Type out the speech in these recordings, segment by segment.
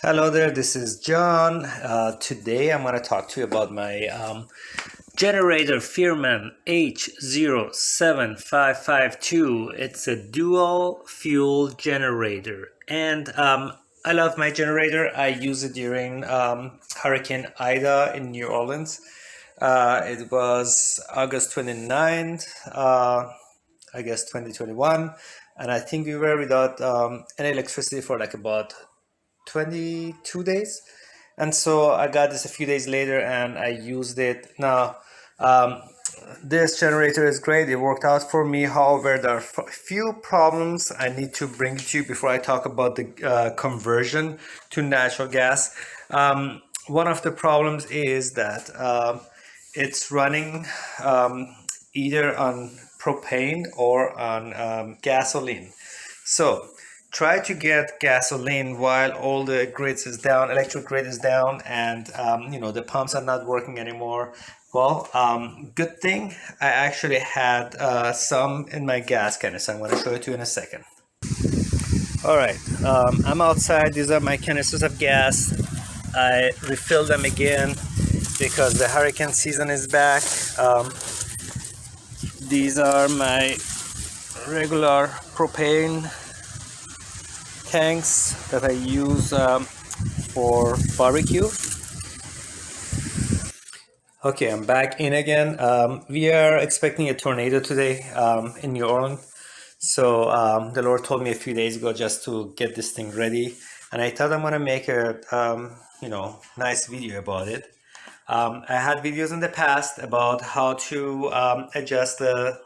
Hello there, this is John. Today I'm going to talk to you about my generator Firman H07552. It's a dual fuel generator, and I love my generator. I use it during Hurricane Ida in New Orleans. It was August 29th, I guess 2021, and I think we were without any electricity for like about 22 days. And so I got this a few days later and I used it. Now, this generator is great. It worked out for me. However, there are a few problems I need to bring to you before I talk about the conversion to natural gas. One of the problems is that it's running either on propane or on gasoline. So try to get gasoline while all the grids is down, electric grid is down, and the pumps are not working anymore. Well, good thing I actually had some in my gas canister. I'm going to show it to you in a second. All right, I'm outside. These are my canisters of gas. I refilled them again because the hurricane season is back. These are my regular propane tanks that I use for barbecue. Okay, I'm back in again. We are expecting a tornado today in New Orleans. So the Lord told me a few days ago just to get this thing ready, and I thought I'm gonna make a nice video about it. I had videos in the past about how to adjust the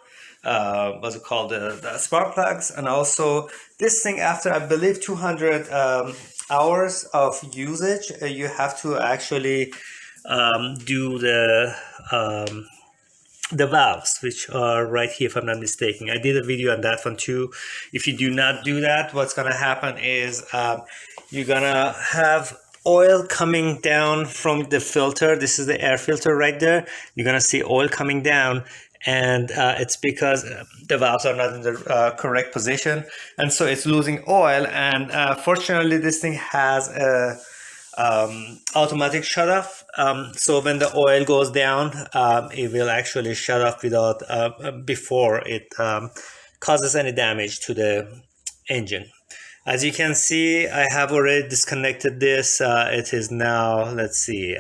what's it called, the spark plugs, and also this thing after I believe 200 hours of usage, you have to actually do the valves, which are right here if I'm not mistaken. I did a video on that one too. If you do not do that, what's gonna happen is you're gonna have oil coming down from the filter. This is the air filter right there. You're gonna see oil coming down, and it's because the valves are not in the correct position, and so it's losing oil. And fortunately this thing has a automatic shut off, so when the oil goes down, it will actually shut off without before it causes any damage to the engine. As you can see, I have already disconnected this. It is now, let's see,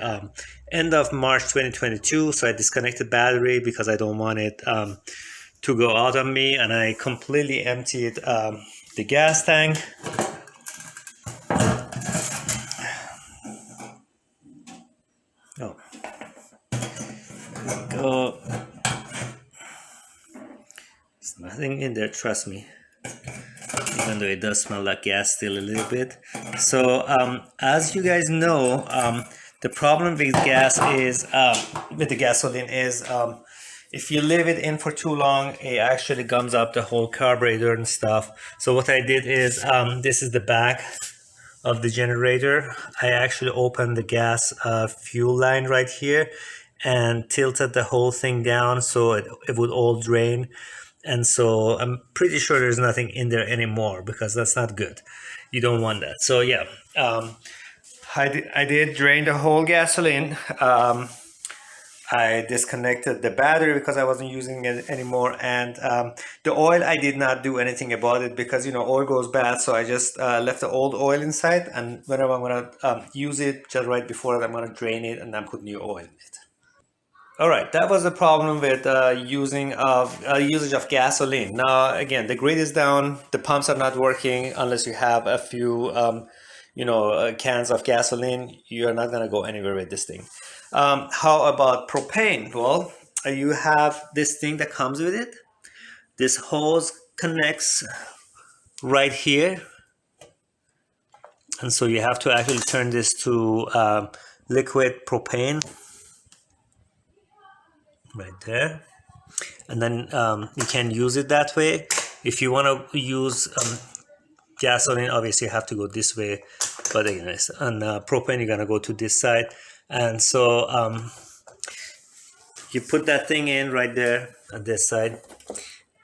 end of March 2022. So I disconnected battery because I don't want it to go out on me, and I completely emptied the gas tank. Oh, there we go. There's nothing in there, trust me. Even though it does smell like gas still a little bit. So as you guys know, the problem with gas is, with the gasoline is, if you leave it in for too long, it actually gums up the whole carburetor and stuff. So what I did is, this is the back of the generator. I actually opened the gas fuel line right here and tilted the whole thing down so it would all drain. And so I'm pretty sure there's nothing in there anymore, because that's not good. You don't want that. So yeah, I did drain the whole gasoline. I disconnected the battery because I wasn't using it anymore, and the oil, I did not do anything about it because oil goes bad. So I just left the old oil inside, and whenever I'm gonna use it, just right before it, I'm gonna drain it and then put new oil in it. All right, that was the problem with usage of gasoline. Now, again, the grid is down, the pumps are not working unless you have a few, cans of gasoline. You're not gonna go anywhere with this thing. How about propane? Well, you have this thing that comes with it. This hose connects right here, and so you have to actually turn this to liquid propane. Right there, and then you can use it that way. If you want to use gasoline, obviously you have to go this way, but anyways, on propane you're gonna go to this side, and so you put that thing in right there on this side,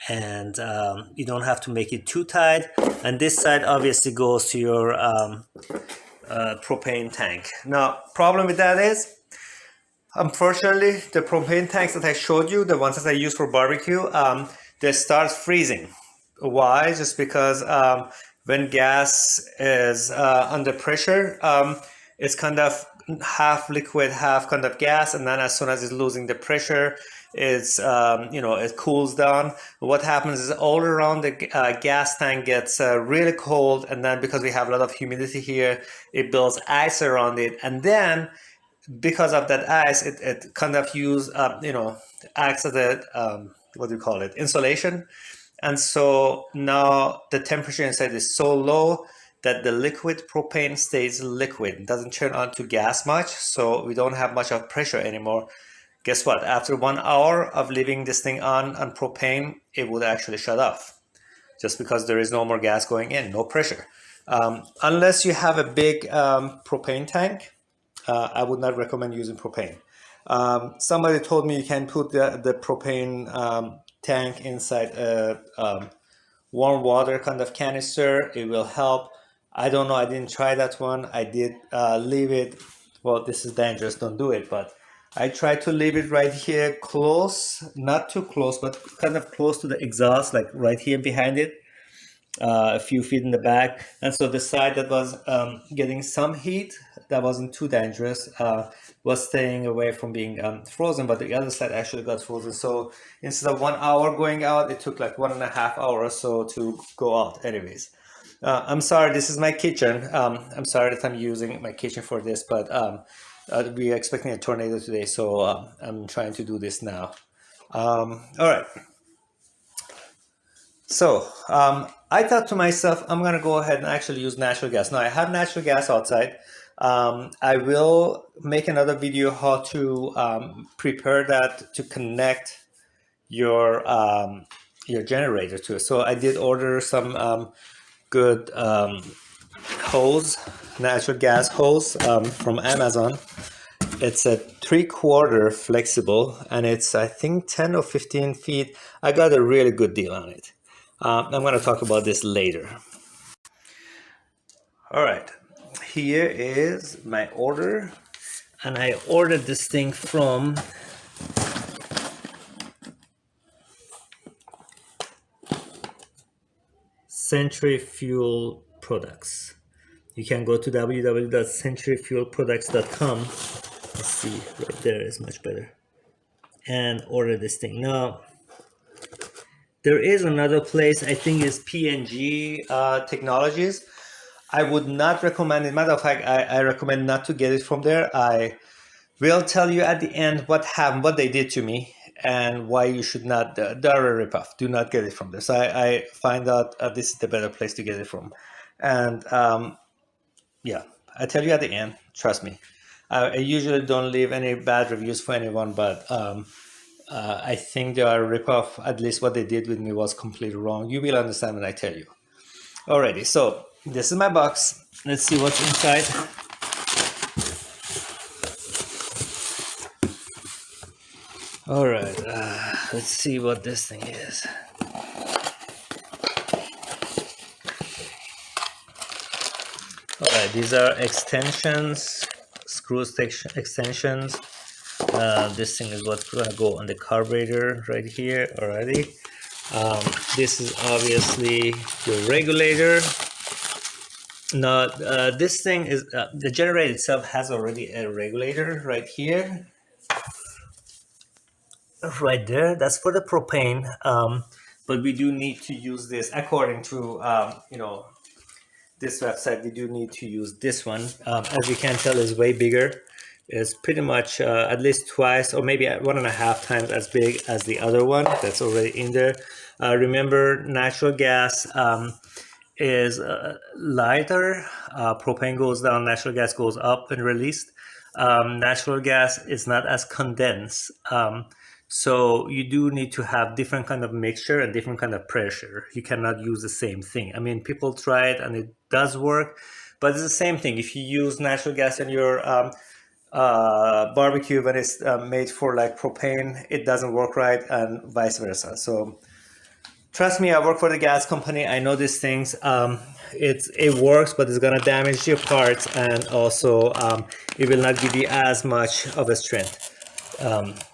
and you don't have to make it too tight. And this side obviously goes to your propane tank. Now, problem with that is, unfortunately, the propane tanks that I showed you, the ones that I use for barbecue, they start freezing. Why? Just because when gas is under pressure, it's kind of half liquid, half kind of gas, and then as soon as it's losing the pressure, it's it cools down. What happens is all around the gas tank gets really cold, and then because we have a lot of humidity here, it builds ice around it, and then because of that ice, it kind of acts as a what do you call it, insulation. And so now the temperature inside is so low that the liquid propane stays liquid. It doesn't turn on to gas much, so we don't have much of pressure anymore. Guess what? After 1 hour of leaving this thing on propane, it would actually shut off just because there is no more gas going in, no pressure. Unless you have a big propane tank, I would not recommend using propane. Somebody told me you can put the propane tank inside a warm water kind of canister. It will help. I don't know. I didn't try that one. I did leave it. Well, this is dangerous. Don't do it. But I tried to leave it right here close, not too close, but kind of close to the exhaust, like right here behind it, a few feet in the back. And so the side that was getting some heat, that wasn't too dangerous, was staying away from being frozen, but the other side actually got frozen. So instead of 1 hour going out, it took like 1.5 hours or so to go out anyways. I'm sorry, this is my kitchen. I'm sorry that I'm using my kitchen for this, but we are expecting a tornado today, so I'm trying to do this now. All right. So I thought to myself, I'm going to go ahead and actually use natural gas. Now I have natural gas outside. I will make another video how to prepare that to connect your generator to it. So I did order some good hose, natural gas hose from Amazon. It's a 3/4 flexible, and it's I think 10 or 15 feet. I got a really good deal on it. I'm going to talk about this later. All right, here is my order, and I ordered this thing from Century Fuel Products. You can go to www.centuryfuelproducts.com. Let's see, right there is much better, and order this thing. Now, there is another place, I think is P&G Technologies. I would not recommend it. Matter of fact, I recommend not to get it from there. I will tell you at the end what happened, what they did to me, and why you should not. They're a ripoff. Do not get it from there. So I find out this is the better place to get it from. And yeah, I tell you at the end. Trust me. I usually don't leave any bad reviews for anyone, but I think they are a ripoff. At least what they did with me was completely wrong. You will understand when I tell you. Alrighty, so this is my box. Let's see what's inside. Alright, let's see what this thing is. Alright, these are extensions, screw extensions. This thing is what's gonna go on the carburetor right here already. This is obviously your regulator. Now, this thing is, the generator itself has already a regulator right here. Right there, that's for the propane. But we do need to use this according to, this website. We do need to use this one. As you can tell, is way bigger. It's pretty much at least twice or maybe 1.5 times as big as the other one that's already in there. Remember, natural gas is lighter. Propane goes down, natural gas goes up and released. Natural gas is not as condensed. So you do need to have different kind of mixture and different kind of pressure. You cannot use the same thing. I mean, people try it and it does work, but it's the same thing. If you use natural gas in your barbecue when it's made for like propane, it doesn't work right, and vice versa. So trust me, I work for the gas company. I know these things. It works, but it's gonna damage your parts, and also it will not give you as much of a strength,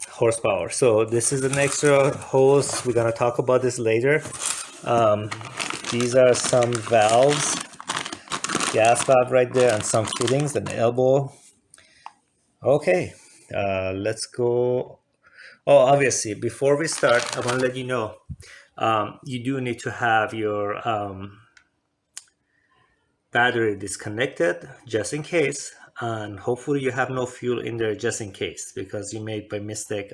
horsepower. So this is an extra hose. We're gonna talk about this later. These are some valves, gas valve right there, and some fittings, an elbow. Okay, let's go. Oh, obviously, before we start, I want to let you know you do need to have your battery disconnected just in case, and hopefully you have no fuel in there just in case, because you may by mistake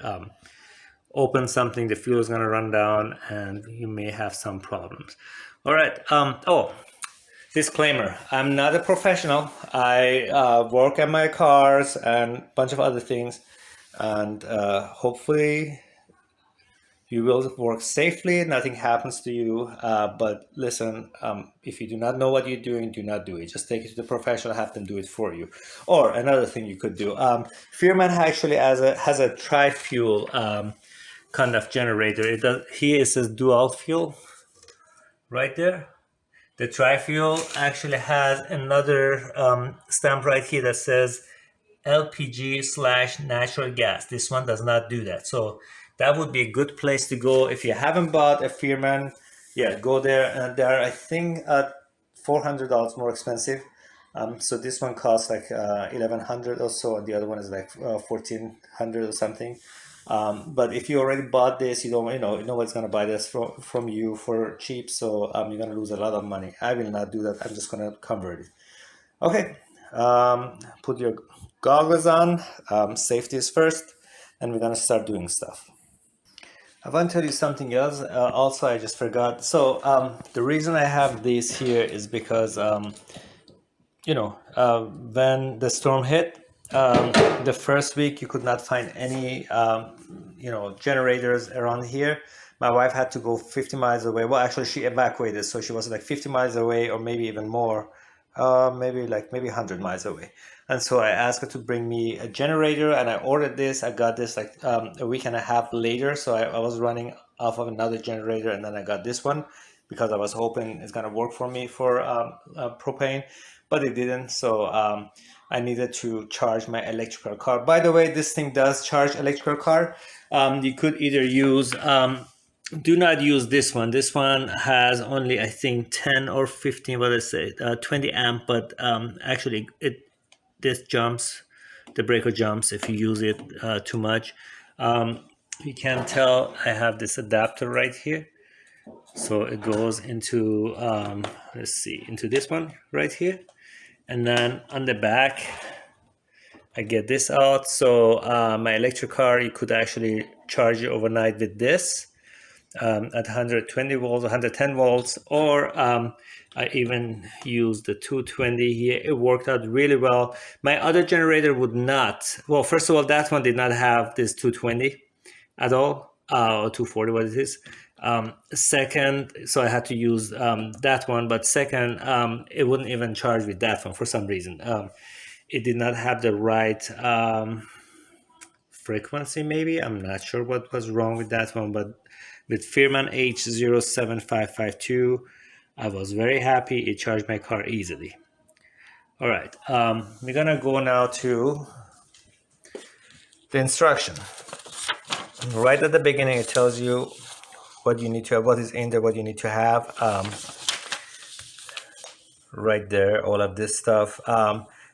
open something, the fuel is going to run down and you may have some problems. All right. Oh, disclaimer, I'm not a professional. I work on my cars and a bunch of other things, and hopefully you will work safely, nothing happens to you. But listen, if you do not know what you're doing, do not do it. Just take it to the professional, have them do it for you. Or another thing you could do, Firman actually has a tri-fuel kind of generator. Here it says dual fuel right there. The tri-fuel actually has another stamp right here that says LPG/natural gas. This one does not do that. So that would be a good place to go if you haven't bought a Firman. Yeah, go there. And they are, I think, $400 more expensive. So this one costs like $1,100 or so, and the other one is like $1,400 or something. But if you already bought this, you don't, nobody's gonna buy this from you for cheap. So you're gonna lose a lot of money. I will not do that. I'm just gonna convert it. Okay, put your goggles on. Safety is first, and we're gonna start doing stuff. I want to tell you something else. Also, I just forgot. So the reason I have these here is because when the storm hit, the first week you could not find any generators around here. My wife had to go 50 miles away. Well, actually, she evacuated, so she was like 50 miles away, or maybe even more, maybe 100 miles away. And so I asked her to bring me a generator, and I ordered this. I got this like a week and a half later. So I was running off of another generator, and then I got this one because I was hoping it's gonna work for me for propane, but it didn't. So I needed to charge my electrical car. By the way, this thing does charge electrical car. You could either use do not use this one. This one has only, I think, 10 or 15, what I say, 20 amp, but actually this jumps, the breaker jumps if you use it too much. You can tell I have this adapter right here. So it goes into, let's see, into this one right here. And then on the back, I get this out. So my electric car, you could actually charge it overnight with this. At 120 volts, 110 volts, or I even used the 220 here. It worked out really well. My other generator would not. Well, first of all, that one did not have this 220 at all, or 240, what it is. Second, so I had to use that one, but second, it wouldn't even charge with that one for some reason. It did not have the right frequency, maybe. I'm not sure what was wrong with that one, but with Firman H07552, I was very happy. It charged my car easily. All right, we're gonna go now to the instruction. Right at the beginning, it tells you what you need to have, what is in there, what you need to have. Right there, all of this stuff.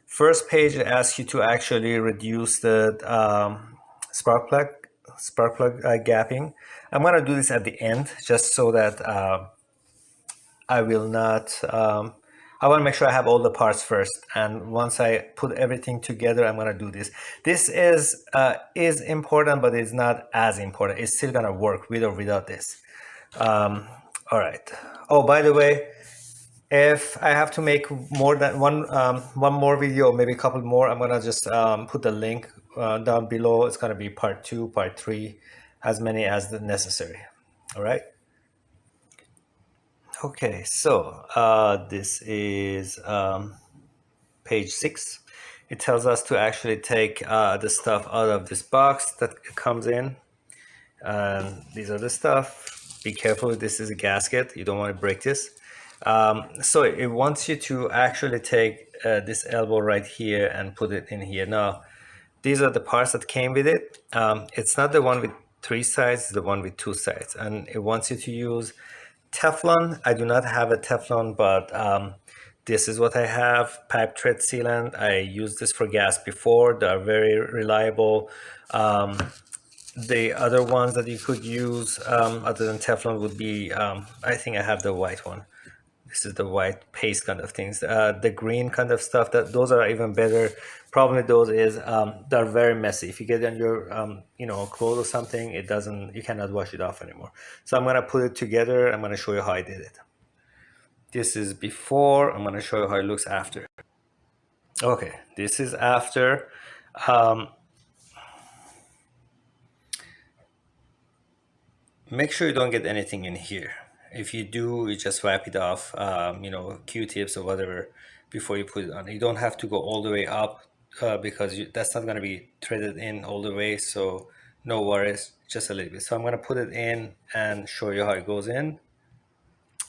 First page, it asks you to actually reduce the spark plug gapping. I'm going to do this at the end just so that I will not, I want to make sure I have all the parts first. And once I put everything together, I'm going to do this. This is important, but it's not as important. It's still going to work with or without this. All right. Oh, by the way, if I have to make more than one more video, or maybe a couple more, I'm gonna just put the link down below. It's gonna be part 2, part 3, as many as necessary. All right. Okay, so this is page 6. It tells us to actually take the stuff out of this box that comes in, and these are the stuff. be careful, this is a gasket, you don't want to break this. So it wants you to actually take this elbow right here and put it in here. Now these are the parts that came with it. It's not the one with 3 sides, it's the one with 2 sides, and it wants you to use Teflon. I do not have a Teflon, but this is what I have. Pipe thread sealant. I used this for gas before. They are very reliable. The other ones that you could use other than Teflon would be, I think I have the white one. This is the white paste kind of things. The green kind of stuff, that those are even better. Problem with those is they're very messy. If you get on your clothes or something, it doesn't, you cannot wash it off anymore. So I'm gonna put it together. I'm gonna show you how I did it. This is before. I'm gonna show you how it looks after. Okay, this is after. Make sure you don't get anything in here. If you do, you just wipe it off, Q-tips or whatever, before you put it on. You don't have to go all the way up because that's not going to be threaded in all the way, so no worries, just a little bit. So I'm going to put it in and show you how it goes in.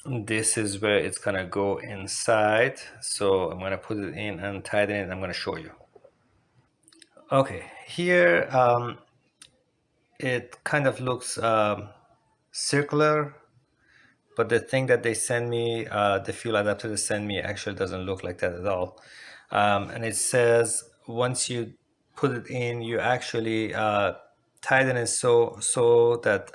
This is where it's going to go inside, so I'm going to put it in and tighten it. I'm going to show you. Okay, here it kind of looks circular, but the thing that they send me, the fuel adapter they send me, actually doesn't look like that at all. And it says once you put it in, you actually tighten it so that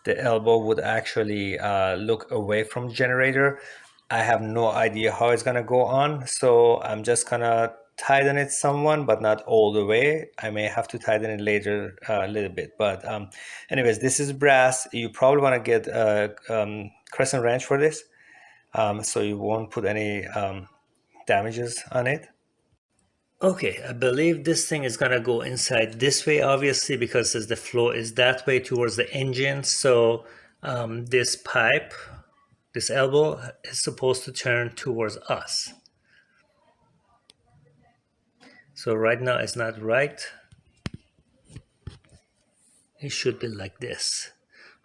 the elbow would actually look away from the generator. I have no idea how it's gonna go on, so I'm just gonna tighten it somewhat, but not all the way. I may have to tighten it later a little bit, but anyways, this is brass. You probably want to get a crescent wrench for this, so you won't put any damages on it. Okay, I believe this thing is gonna go inside this way, obviously, because as the flow is that way towards the engine. So this pipe, this elbow, is supposed to turn towards us. So right now it's not right. It should be like this.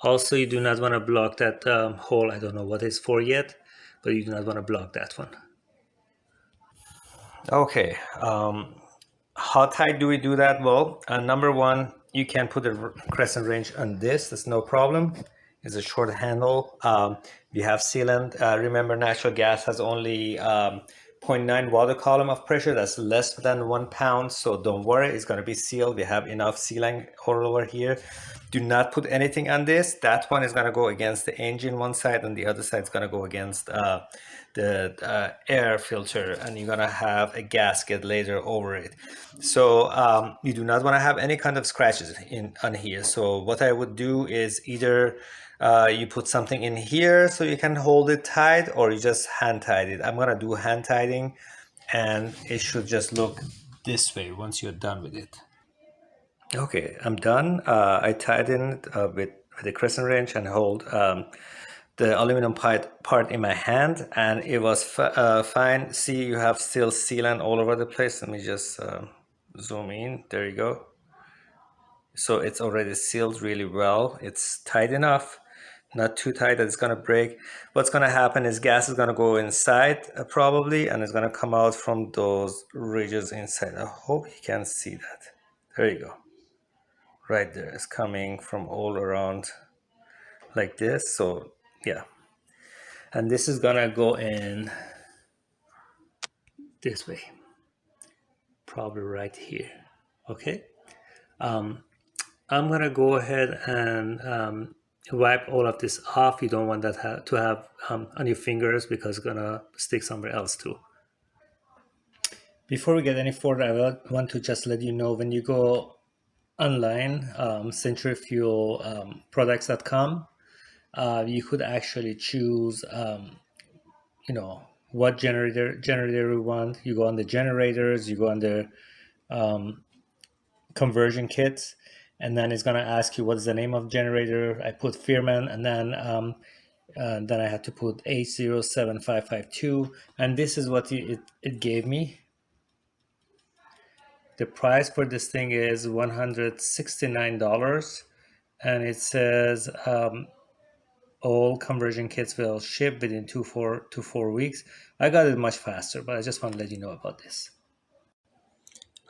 Also, you do not want to block that hole. I don't know what it's for yet, but you do not want to block that one. Okay, how tight do we do that? Well, number one, you can put a crescent wrench on this. That's no problem. It's a short handle. You have sealant. Remember, natural gas has only 0.9 water column of pressure. That's less than 1 pound. So don't worry, it's going to be sealed. We have enough sealant all over here. Do not put anything on this. That one is going to go against the engine one side, and the other side is going to go against the air filter, and you're gonna have a gasket later over it. So you do not want to have any kind of scratches on here. So what I would do is either you put something in here so you can hold it tight, or you just hand tight it. I'm gonna do hand tightening, and it should just look this way once you're done with it. Okay, I'm done. I tightened with a crescent wrench and hold the aluminum part in my hand, and it was fine. See, you have still sealant all over the place. Let me just zoom in. There you go. So it's already sealed really well. It's tight enough, not too tight that it's gonna break. What's gonna happen is gas is gonna go inside probably, and it's gonna come out from those ridges inside. I hope you can see that. There you go. Right there, it's coming from all around like this. So yeah, and this is gonna go in this way, probably right here. Okay, I'm gonna go ahead and wipe all of this off. You don't want that to have on your fingers, because it's gonna stick somewhere else too. Before we get any further, I want to just let you know, when you go online, centrifugalproducts.com, you could actually choose what generator you want. You go on the generators, you go on the conversion kits, and then it's going to ask you what's the name of generator. I put Firman, and then I had to put H07552, and this is what it gave me. The price for this thing is $169, and it says all conversion kits will ship within 4 weeks. I got it much faster, but I just want to let you know about this.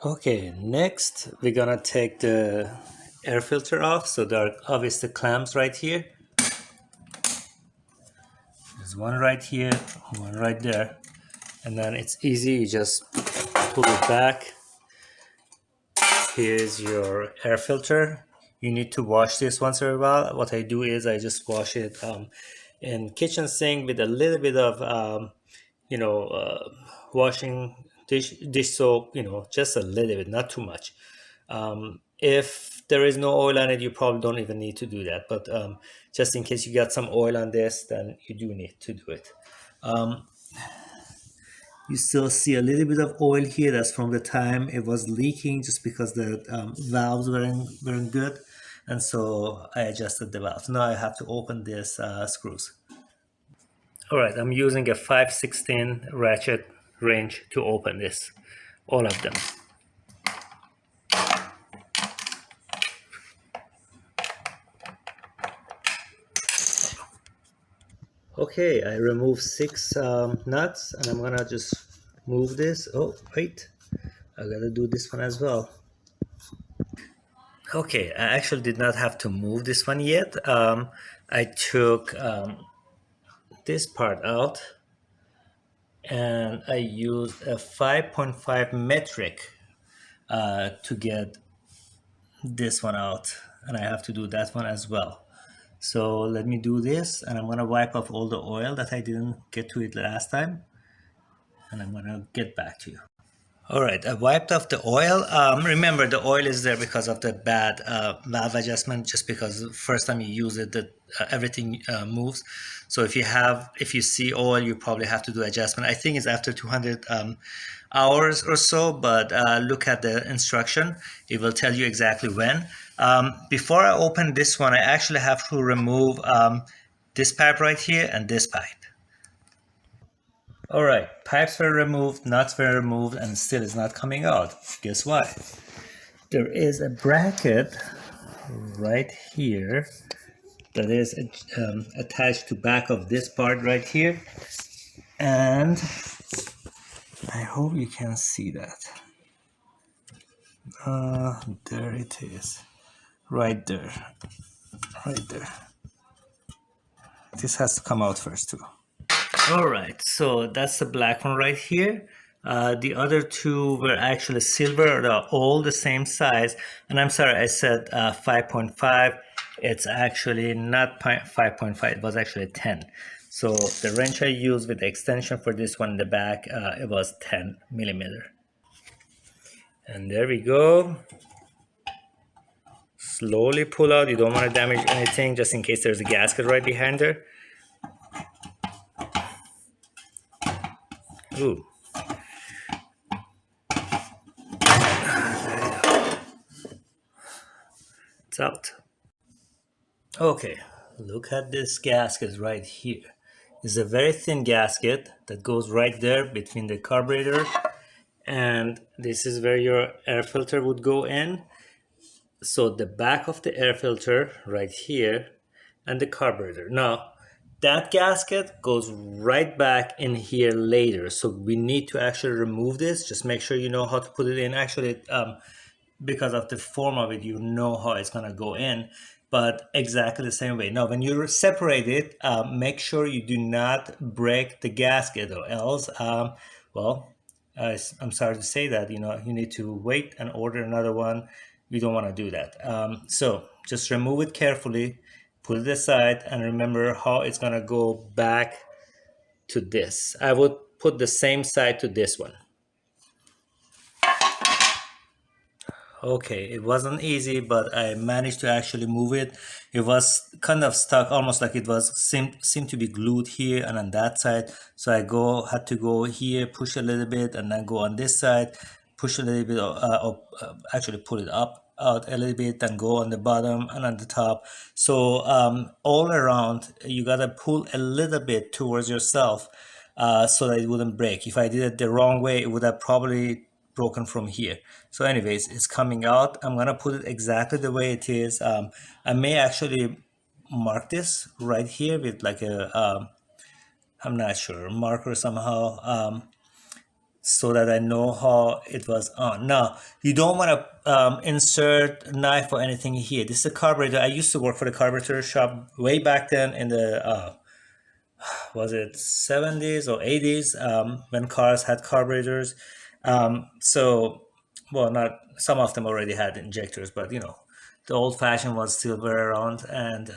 Okay, next we're gonna take the air filter off. So there are obviously clamps right here. There's one right here, one right there. And then it's easy, you just pull it back. Here's your air filter. You need to wash this once in a while. What I do is I just wash it in kitchen sink with a little bit of washing dish soap, just a little bit, not too much. If there is no oil on it, you probably don't even need to do that. But just in case you got some oil on this, then you do need to do it. You still see a little bit of oil here. That's from the time it was leaking, just because the valves weren't good. And so I adjusted the valves. Now I have to open this screws. All right, I'm using a 5/16 ratchet wrench to open this, all of them. Okay, I removed 6 nuts, and I'm gonna just move this. Oh, wait, I gotta do this one as well. Okay, I actually did not have to move this one yet. I took this part out, and I used a 5.5 metric to get this one out, and I have to do that one as well. So let me do this, and I'm gonna wipe off all the oil that I didn't get to it last time, and I'm gonna get back to you. All right, I wiped off the oil. Remember, the oil is there because of the bad valve adjustment, just because the first time you use it, everything moves. So if you see oil, you probably have to do adjustment. I think it's after 200 hours or so, but look at the instruction. It will tell you exactly when. Before I open this one, I actually have to remove this pipe right here and this pipe. All right, pipes were removed, nuts were removed, and still it's not coming out. Guess why? There is a bracket right here that is attached to back of this part right here, and I hope you can see that. There it is, right there, right there. This has to come out first too. All right, so that's the black one right here. The other two were actually silver. They're all the same size. And I'm sorry, I said 5.5. It's actually not 5.5. It was actually 10. So the wrench I used with the extension for this one in the back, it was 10 millimeter. And there we go. Slowly pull out. You don't want to damage anything, just in case there's a gasket right behind there. Ooh. It's out. Okay, look at this gasket right here. It's a very thin gasket that goes right there between the carburetor, and this is where your air filter would go in. So the back of the air filter right here, and the carburetor. Now, that gasket goes right back in here later. So we need to actually remove this. Just make sure you know how to put it in. Actually, because of the form of it, you know how it's gonna go in, but exactly the same way. Now, when you separate it, make sure you do not break the gasket, or else, I'm sorry to say that, you need to wait and order another one. We don't want to do that. So just remove it carefully, put it aside, and remember how it's gonna go back to this. I would put the same side to this one. Okay, it wasn't easy, but I managed to actually move it. It was kind of stuck, almost like it was seemed to be glued here and on that side. So I had to go here, push a little bit, and then go on this side, push a little bit, actually pull it out a little bit, and go on the bottom and on the top. So all around, you gotta pull a little bit towards yourself, so that it wouldn't break. If I did it the wrong way, it would have probably broken from here. So anyways, it's coming out. I'm gonna put it exactly the way it is. I may actually mark this right here with like a I'm not sure, marker somehow, so that I know how it was on. Now, you don't want to insert a knife or anything here. This is a carburetor. I used to work for the carburetor shop way back then in the was it 70s or 80s, when cars had carburetors. So, well, not some of them already had injectors, but you know, the old fashioned was still very around. And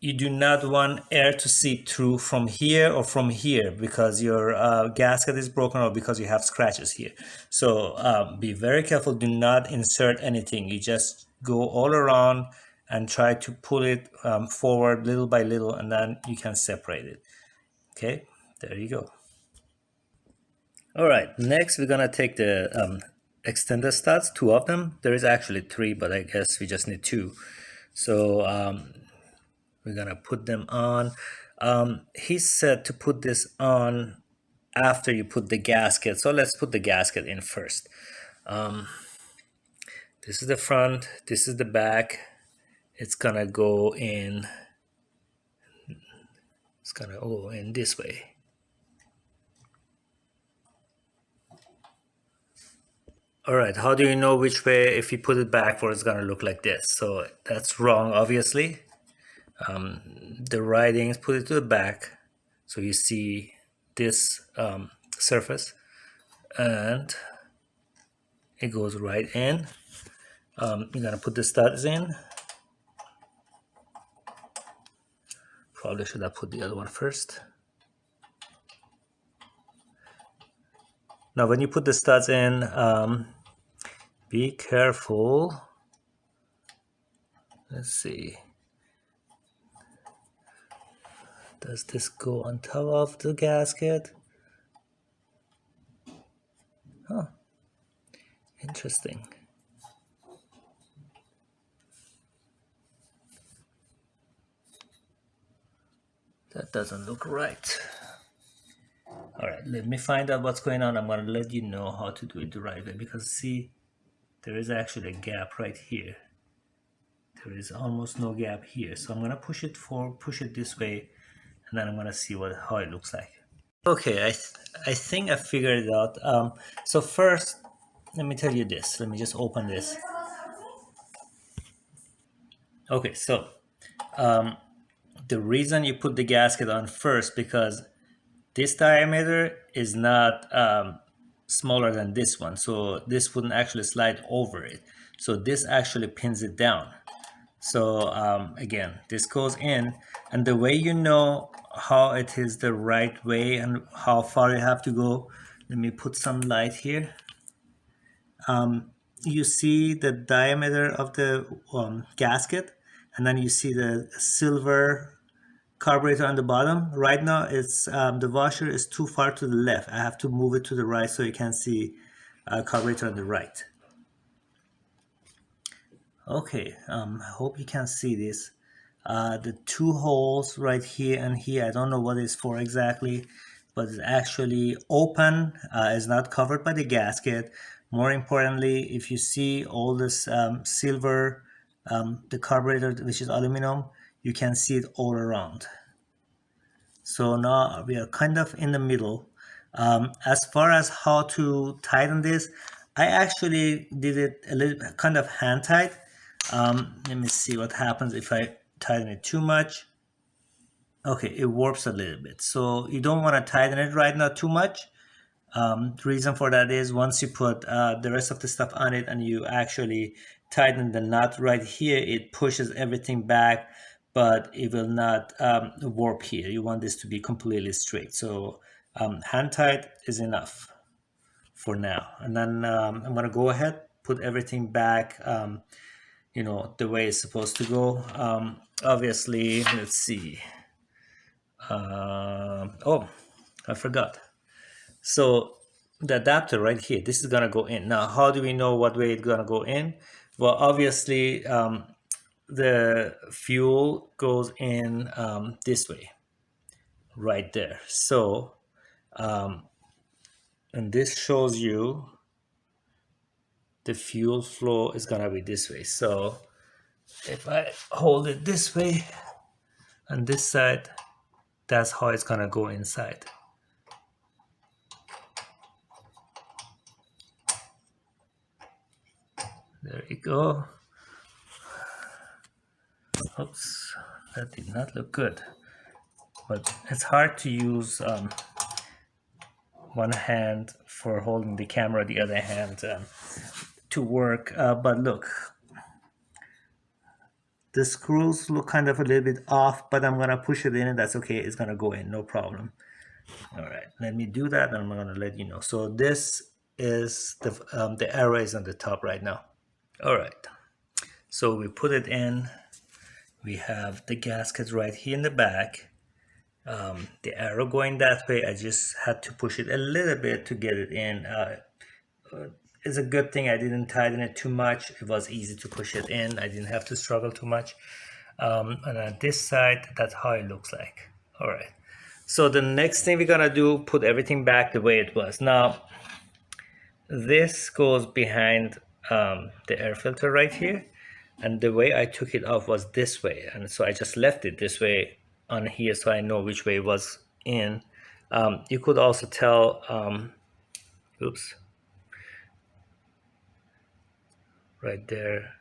you do not want air to seep through from here or from here because your gasket is broken or because you have scratches here. So be very careful. Do not insert anything. You just go all around and try to pull it forward little by little, and then you can separate it. Okay, there you go. All right, next we're gonna take the extender studs, two of them. There is actually three, but I guess we just need two. So we're gonna put them on. He said to put this on after you put the gasket. So let's put the gasket in first. This is the front, this is the back. It's gonna go in, it's gonna go in this way. All right, how do you know which way? If you put it backward, it's gonna look like this. So that's wrong, obviously. The writings, put it to the back, so you see this surface, and it goes right in. You're gonna put the studs in. Probably should have put the other one first. Now when you put the studs in, be careful. Let's see. Does this go on top of the gasket? Huh. Interesting. That doesn't look right. All right, let me find out what's going on. I'm gonna let you know how to do it the right way, because see, there is actually a gap right here. There is almost no gap here. So I'm gonna push it this way, and then I'm gonna see how it looks like. Okay, I think I figured it out. So first, let me tell you this. Let me just open this. Okay, so the reason you put the gasket on first, because this diameter is not smaller than this one, so this wouldn't actually slide over it. So this actually pins it down. So again, this goes in, and the way you know how it is the right way and how far you have to go, let me put some light here. You see the diameter of the gasket, and then you see the silver carburetor on the bottom. Right now it's the washer is too far to the left. I have to move it to the right so you can see carburetor on the right. Okay, I hope you can see this. The two holes right here and here, I don't know what it's for exactly, but it's actually open, is not covered by the gasket. More importantly, if you see all this silver, the carburetor, which is aluminum, you can see it all around. So now we are kind of in the middle. As far as how to tighten this, I actually did it a little kind of hand tight. Let me see what happens if I tighten it too much. Okay, it warps a little bit. So you don't want to tighten it right now too much. The reason for that is once you put the rest of the stuff on it and you actually tighten the nut right here, it pushes everything back, but it will not warp here. You want this to be completely straight. So hand tight is enough for now. And then I'm gonna go ahead, put everything back, you know, the way it's supposed to go. Obviously, let's see. Oh, I forgot. So the adapter right here, this is gonna go in. Now, how do we know what way it's gonna go in? Well, obviously, the fuel goes in this way, right there. So, and this shows you the fuel flow is gonna be this way. So if I hold it this way on this side, that's how it's gonna go inside. There you go. Oops, that did not look good. But it's hard to use one hand for holding the camera, the other hand to work. But look, the screws look kind of a little bit off, but I'm gonna push it in and that's okay. It's gonna go in, no problem. All right, let me do that and I'm gonna let you know. So this is the arrow is on the top right now. All right, so we put it in. We have the gasket right here in the back. The arrow going that way, I just had to push it a little bit to get it in. It's a good thing I didn't tighten it too much. It was easy to push it in. I didn't have to struggle too much. And on this side, that's how it looks like. All right. So the next thing we're gonna do, put everything back the way it was. Now, this goes behind the air filter right here. And the way I took it off was this way. And so I just left it this way on here so I know which way it was in. You could also tell, oops, right there.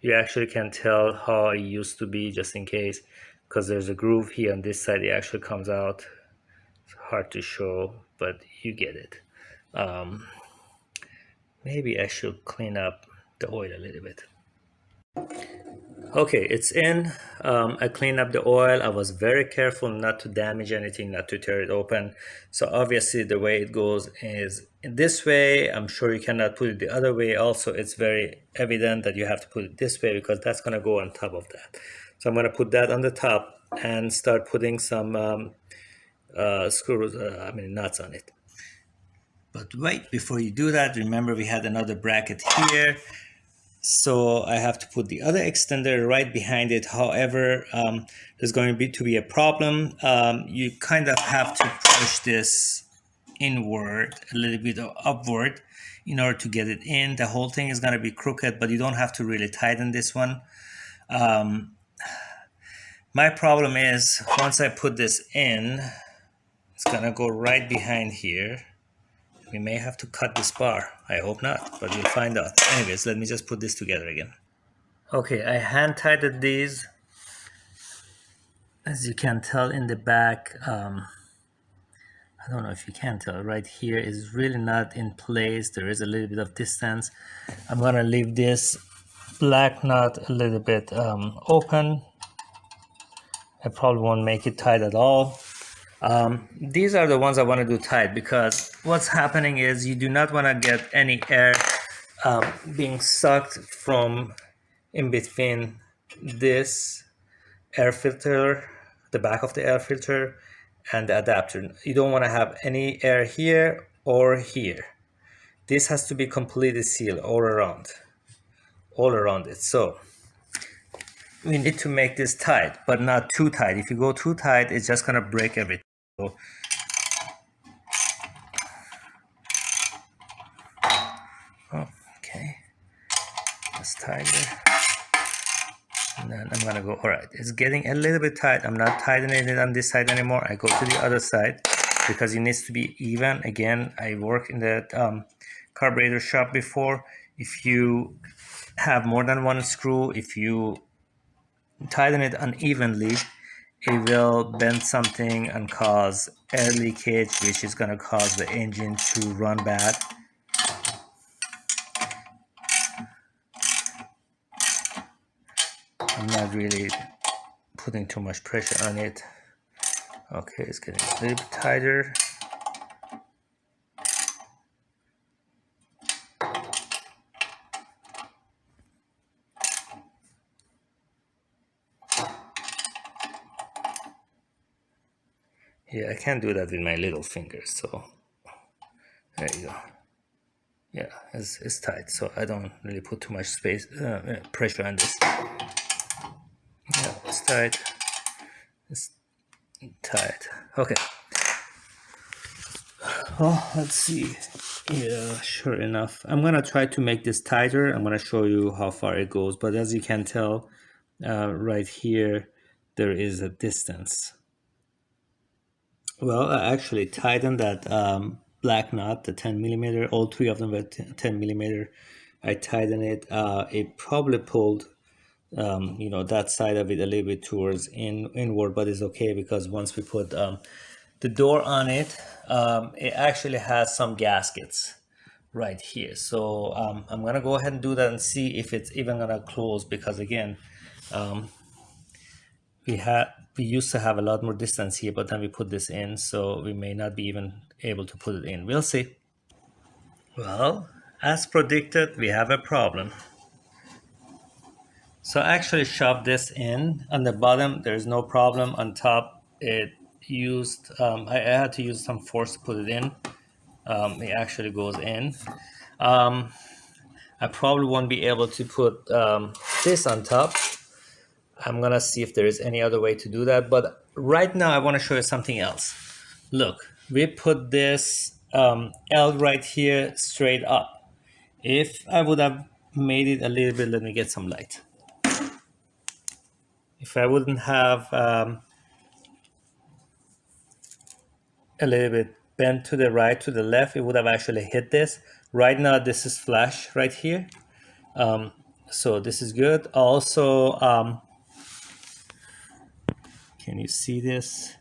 You actually can tell how it used to be just in case, because there's a groove here on this side. It actually comes out. It's hard to show, but you get it. Maybe I should clean up the oil a little bit. Okay, it's in. I cleaned up the oil. I was very careful not to damage anything, not to tear it open. So obviously the way it goes is in this way. I'm sure you cannot put it the other way. Also, it's very evident that you have to put it this way because that's gonna go on top of that. So I'm gonna put that on the top and start putting some screws, nuts on it. But wait, before you do that, remember we had another bracket here. So I have to put the other extender right behind it. However, there's going to be a problem. You kind of have to push this inward, a little bit upward in order to get it in. The whole thing is going to be crooked, but you don't have to really tighten this one. My problem is once I put this in, it's going to go right behind here. We may have to cut this bar. I hope not, but we'll find out. Anyways, let me just put this together again. Okay, I hand tightened these. As you can tell in the back, I don't know if you can tell, right here is really not in place. There is a little bit of distance. I'm gonna leave this black nut a little bit open. I probably won't make it tight at all. These are the ones I want to do tight because what's happening is you do not want to get any air being sucked from in between this air filter, the back of the air filter, and the adapter. You don't want to have any air here or here. This has to be completely sealed all around it. So we need to make this tight, but not too tight. If you go too tight, it's just gonna break everything. So, okay, that's tighter. And then I'm gonna go, all right, it's getting a little bit tight. I'm not tightening it on this side anymore. I go to the other side because it needs to be even. Again, I work in the carburetor shop before. If you have more than one screw, if you tighten it unevenly, it will bend something and cause air leakage, which is going to cause the engine to run bad. I'm not really putting too much pressure on it. Okay, it's getting a little bit tighter. Yeah, I can't do that with my little fingers, so there you go. Yeah, it's tight, so I don't really put too much pressure on this. Yeah, it's tight. It's tight. Okay. Well, let's see. Yeah, sure enough. I'm gonna try to make this tighter. I'm gonna show you how far it goes. But as you can tell, right here, there is a distance. Well, I actually tightened that black knot, the 10 millimeter. All three of them were 10 millimeter. I tightened it. It probably pulled, that side of it a little bit towards inward, but it's okay because once we put the door on it, it actually has some gaskets right here. So I'm gonna go ahead and do that and see if it's even gonna close, because again, we used to have a lot more distance here, but then we put this in, so we may not be even able to put it in. We'll see. Well, as predicted, we have a problem. So I actually shoved this in. On the bottom, there's no problem. On top, it used, I had to use some force to put it in. It actually goes in. I probably won't be able to put this on top. I'm gonna see if there is any other way to do that. But right now I wanna show you something else. Look, we put this L right here straight up. If I would have made it a little bit, let me get some light. If I wouldn't have a little bit bent to the right, to the left, it would have actually hit this. Right now, this is flush right here. So this is good. Also, can you see this?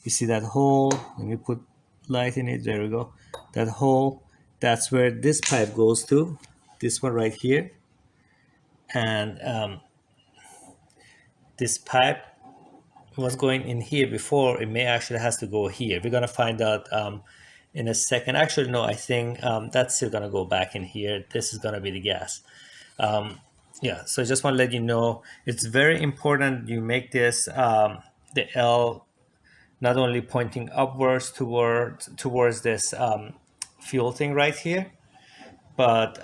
You see that hole? Let me put light in it. There we go. That hole, that's where this pipe goes to. This one right here. And this pipe was going in here before. It may actually has to go here. We're gonna find out in a second. Actually, no, I think that's still gonna go back in here. This is gonna be the gas. Yeah, so I just want to let you know, it's very important you make this the L not only pointing upwards towards this fuel thing right here, but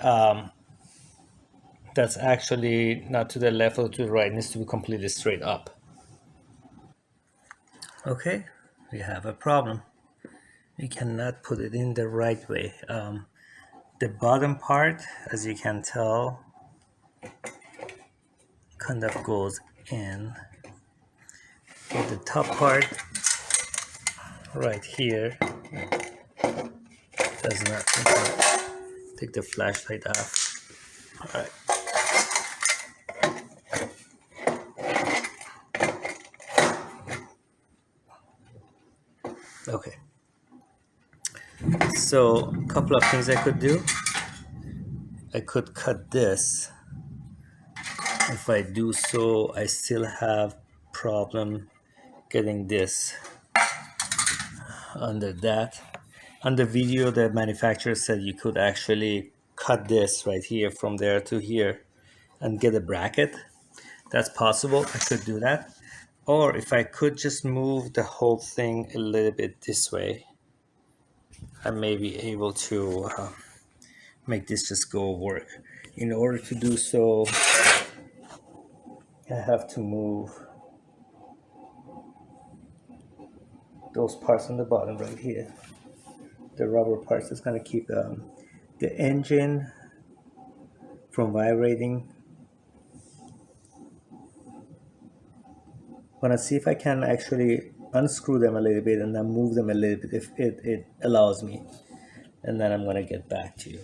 that's actually not to the left or to the right. It needs to be completely straight up. Okay, we have a problem. We cannot put it in the right way. The bottom part, as you can tell, kind of goes in. But the top part right here does not. Take the flashlight off. All right. Okay. So a couple of things I could do. I could cut this. If I do so, I still have problem getting this under that. On the video, the manufacturer said you could actually cut this right here from there to here and get a bracket. That's possible. I could do that. Or if I could just move the whole thing a little bit this way, I may be able to make this just go work. In order to do so, I have to move those parts on the bottom right here. The rubber parts that's gonna keep the engine from vibrating. I'm gonna see if I can actually unscrew them a little bit and then move them a little bit if it allows me. And then I'm gonna get back to you.